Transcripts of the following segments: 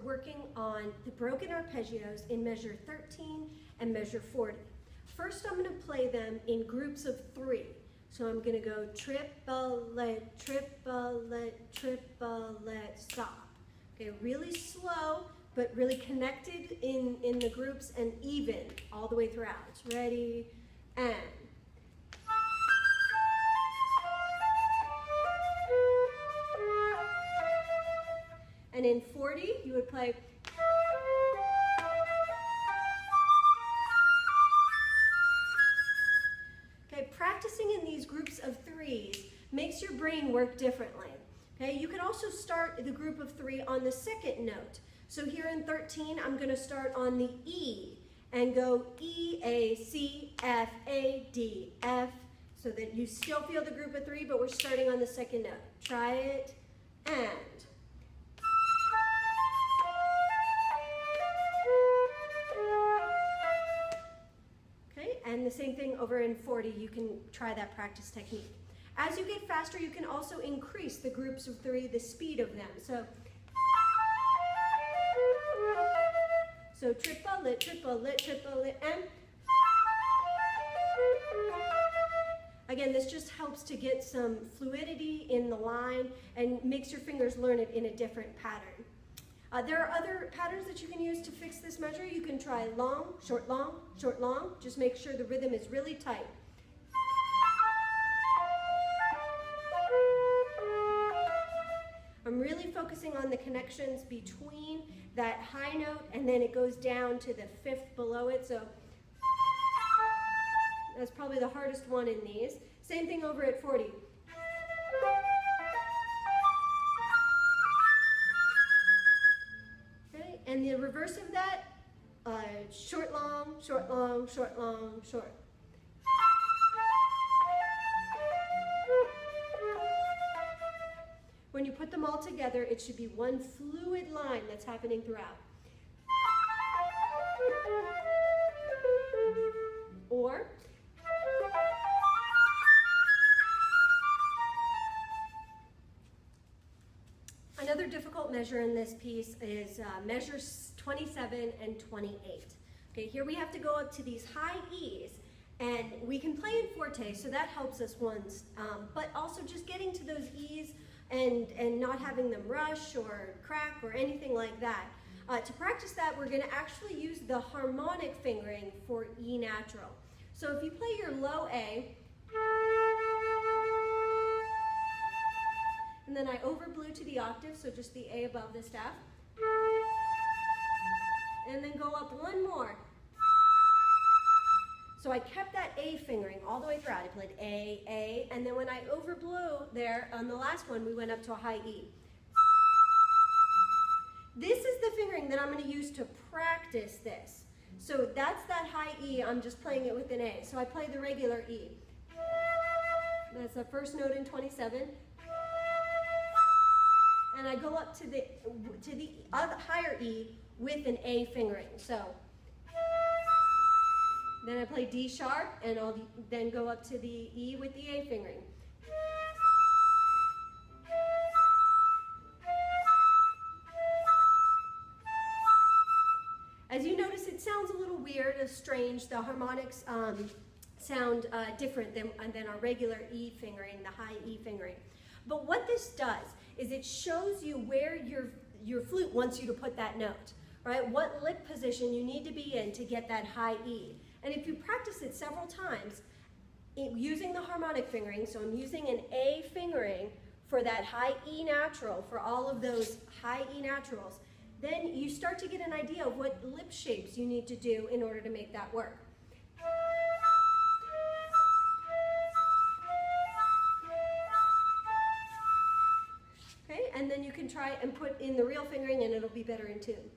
working on the broken arpeggios in measure 13 and measure 40. First, I'm going to play them in groups of 3. So I'm going to go triplet, triplet, triplet, stop. Okay, really slow, but really connected in the groups and even all the way throughout. Ready, and. And in 40, you would play. Okay, practicing in these groups of 3s makes your brain work differently. Okay, you can also start the group of 3 on the second note. So here in 13, I'm going to start on the E and go E, A, C, F, A, D, F, so that you still feel the group of 3, but we're starting on the second note. Try it, and. And the same thing over in 40, you can try that practice technique. As you get faster, you can also increase the groups of 3, the speed of them. So triplet, triplet, triplet, and. Again, this just helps to get some fluidity in the line and makes your fingers learn it in a different pattern. There are other patterns that you can use to fix this measure. You can try long, short, long, short, long. Just make sure the rhythm is really tight. I'm really focusing on the connections between that high note and then it goes down to the 5th below it. So that's probably the hardest one in these. Same thing over at 40. And the reverse of that, short, long, short, long, short, long, short. When you put them all together, it should be one fluid line that's happening throughout. Or, another difficult measure in this piece is measures 27 and 28. Okay, here we have to go up to these high E's, and we can play in forte, so that helps us once, but also just getting to those E's and not having them rush or crack or anything like that. To practice that, we're going to actually use the harmonic fingering for E natural. So if you play your low A, and then I overblew to the octave, so just the A above the staff. And then go up one more. So I kept that A fingering all the way throughout. I played A, and then when I overblew there on the last one, we went up to a high E. This is the fingering that I'm going to use to practice this. So that's that high E, I'm just playing it with an A. So I play the regular E. That's the first note in 27. And I go up to the higher E with an A fingering. So then I play D sharp, and I'll then go up to the E with the A fingering. As you notice, it sounds a little weird, strange. The harmonics sound different than our regular E fingering, the high E fingering. But what this does is it shows you where your flute wants you to put that note, right? What lip position you need to be in to get that high E. And if you practice it several times, using the harmonic fingering, so I'm using an A fingering for that high E natural, for all of those high E naturals, then you start to get an idea of what lip shapes you need to do in order to make that work. Okay, and then you can try and put in the real fingering and it'll be better in tune.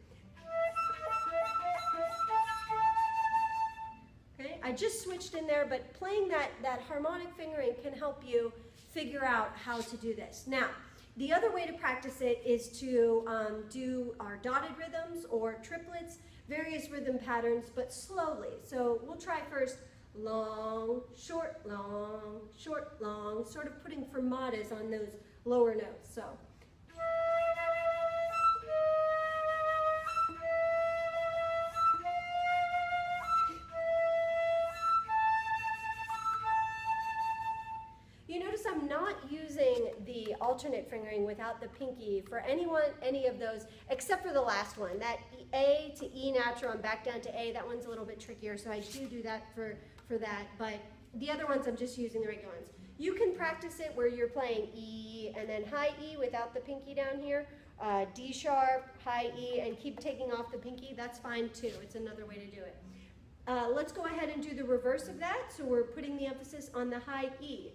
Okay, I just switched in there, but playing that harmonic fingering can help you figure out how to do this. Now, the other way to practice it is to do our dotted rhythms or triplets, various rhythm patterns, but slowly. So we'll try first long, short, long, sort of putting fermatas on those lower notes. So. I'm not using the alternate fingering without the pinky for any of those, except for the last one, that A to E natural and back down to A. That one's a little bit trickier, so I do that for that. But the other ones, I'm just using the regular ones. You can practice it where you're playing E and then high E without the pinky down here, D sharp, high E, and keep taking off the pinky. That's fine too. It's another way to do it. Let's go ahead and do the reverse of that. So we're putting the emphasis on the high E.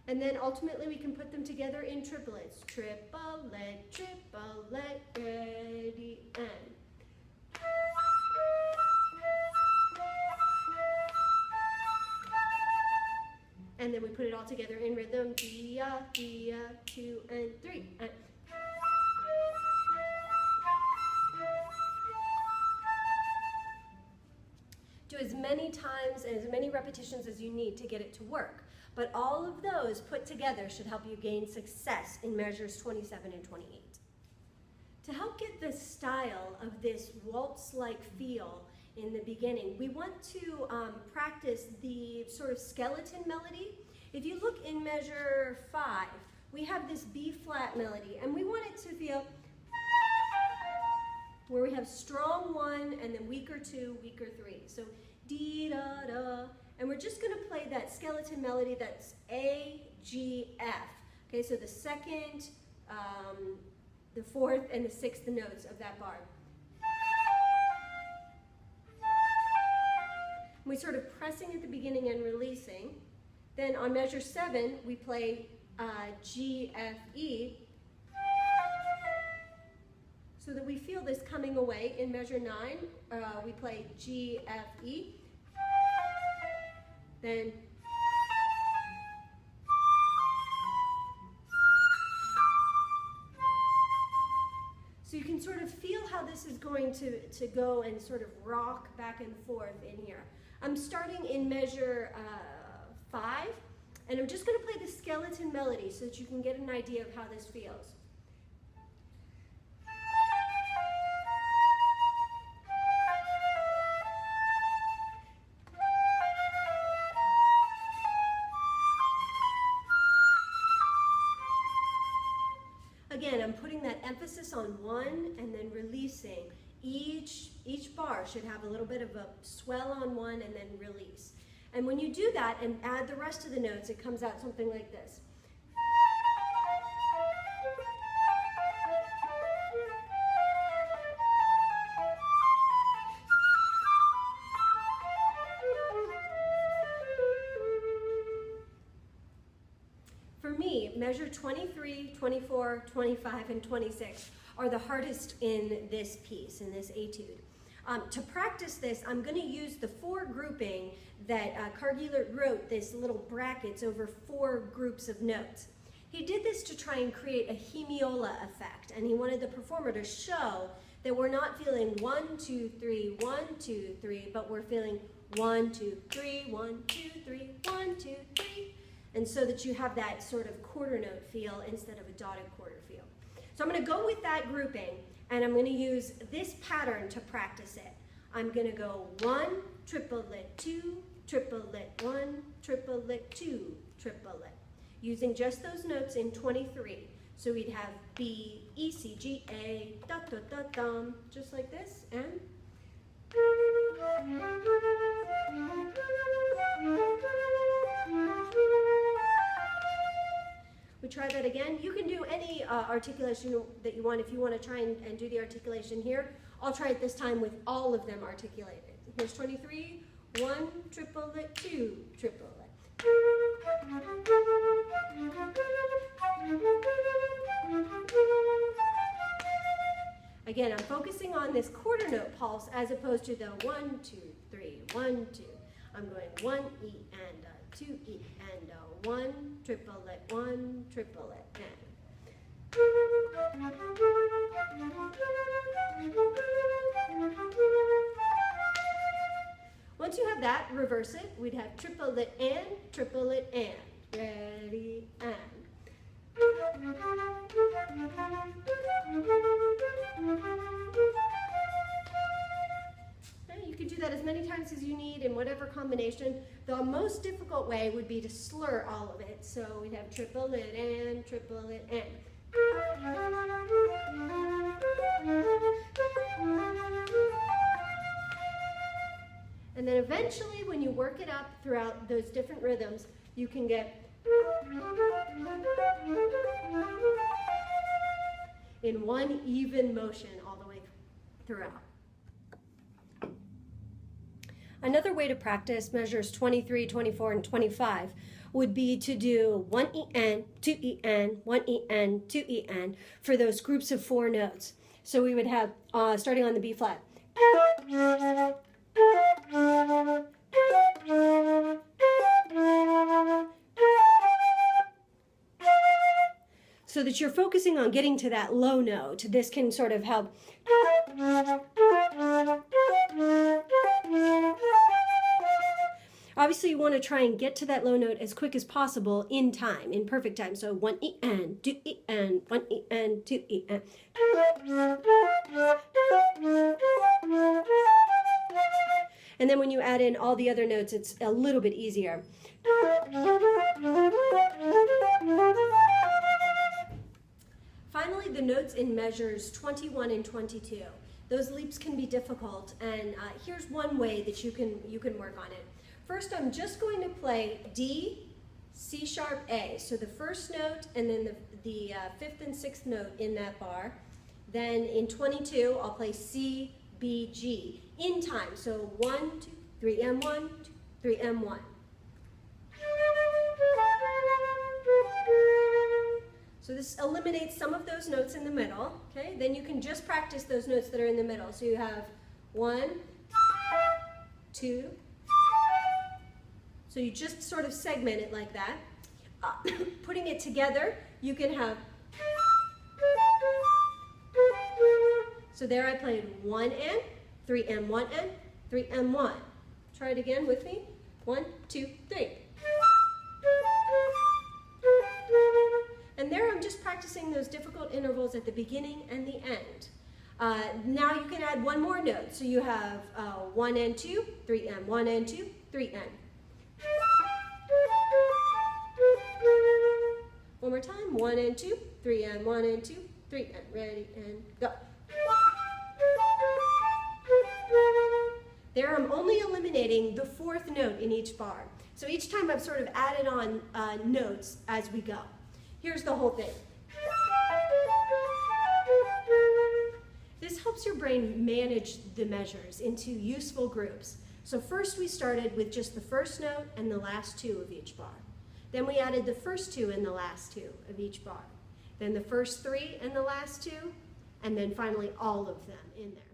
And then ultimately we can put them together in triplets. Triplet, triplet, ready, and. And then we put it all together in rhythm. Dia, dia, 2 and 3. And. Do as many times and as many repetitions as you need to get it to work. But all of those put together should help you gain success in measures 27 and 28. To help get the style of this waltz-like feel in the beginning, we want to practice the sort of skeleton melody. If you look in measure 5, we have this B-flat melody, and we want it to feel where we have strong 1 and then weaker 2, weaker 3. So dee-da-da. And we're just going to play that skeleton melody that's A, G, F. Okay, so the second, the fourth, and the sixth notes of that bar. We're sort of pressing at the beginning and releasing. Then on measure 7, we play G, F, E, so that we feel this coming away. In measure 9, we play G, F, E. Then so you can sort of feel how this is going to go and sort of rock back and forth in here. I'm starting in measure 5, and I'm just going to play the skeleton melody so that you can get an idea of how this feels. Again, I'm putting that emphasis on 1 and then releasing. Each bar should have a little bit of a swell on 1 and then release. And when you do that and add the rest of the notes, it comes out something like this. For me, measure 23, 24, 25, and 26 are the hardest in this piece, in this etude. To practice this, I'm going to use the 4 grouping that Karg Elert wrote, this little brackets over 4 groups of notes. He did this to try and create a hemiola effect, and he wanted the performer to show that we're not feeling 1, 2, 3, 1, 2, 3, but we're feeling 1, 2, 3, 1, 2, 3, 1, 2, 3. And so that you have that sort of quarter note feel instead of a dotted quarter feel. So I'm going to go with that grouping, and I'm going to use this pattern to practice it. I'm going to go 1, triplet, 2, triplet, 1, triplet, 2, triplet, using just those notes in 23. So we'd have B, E, C, G, A, da, da, da, dum, just like this, and we try that again. You can do any articulation that you want. If you want to try and do the articulation here, I'll try it this time with all of them articulated. Here's 23, 1, triplet, 2, triplet. Again, I'm focusing on this quarter note pulse as opposed to the 1, 2, 3, 1, 2. I'm going 1, E, and 2, E, and 1, triplet, 1, triplet, and. Once you have that, reverse it. We'd have triplet, and. Ready, and. as many times as you need in whatever combination. The most difficult way would be to slur all of it. So we'd have triplet and triplet and. And then eventually, when you work it up throughout those different rhythms, you can get in one even motion all the way throughout. Another way to practice measures 23, 24, and 25 would be to do 1 En, 2 En, 1 En, 2 En for those groups of 4 notes. So we would have, starting on the B flat, so that you're focusing on getting to that low note. This can sort of help. Obviously, you want to try and get to that low note as quick as possible in time, in perfect time. So 1 En, 2 En, 1 En, 2 En. And then when you add in all the other notes, it's a little bit easier. Finally, the notes in measures 21 and 22. Those leaps can be difficult, and here's one way that you can work on it. First, I'm just going to play D, C sharp, A. So the first note, and then the 5th and 6th note in that bar. Then in 22, I'll play C, B, G in time. So 1, 2, 3 M, 1, 2, 3 M, 1. So this eliminates some of those notes in the middle. Okay, then you can just practice those notes that are in the middle. So you have 1, 2. So you just sort of segment it like that. Putting it together, you can have. So there I played 1 En, 3 M, 1 En, 3 M, 1. Try it again with me. 1, 2, 3. And there I'm just practicing those difficult intervals at the beginning and the end. Now you can add one more note. So you have 1 En, 2, 3 M, 1 En, 2, 3 En. One more time. 1 En, 2, 3 En, 1 En, 2, 3 En. Ready and go. There I'm only eliminating the 4th note in each bar. So each time I've sort of added on notes as we go. Here's the whole thing. This helps your brain manage the measures into useful groups. So first we started with just the first note and the last 2 of each bar. Then we added the first 2 and the last 2 of each bar. Then the first 3 and the last 2, and then finally all of them in there.